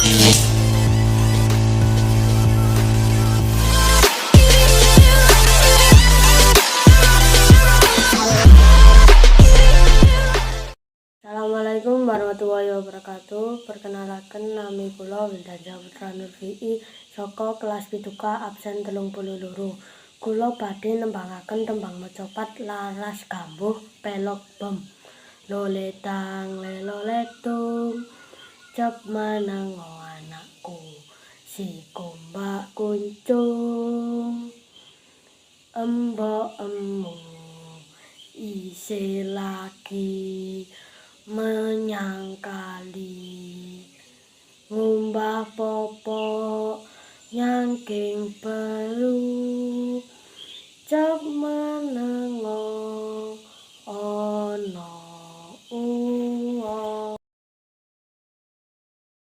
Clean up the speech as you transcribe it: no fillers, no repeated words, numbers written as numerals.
Assalamualaikum warahmatullahi wabarakatuh. Perkenalkan nami kula Wildan Saputra Nurfi'i saka kelas 7K absen 32. Kula badhe nembangaken tembang mecopat laras gambuh pelok bom. Loletang leloletung cep manengo anakku si kumbak kuncung embok emu isi lagi menyangkali ngumbah popok nyangking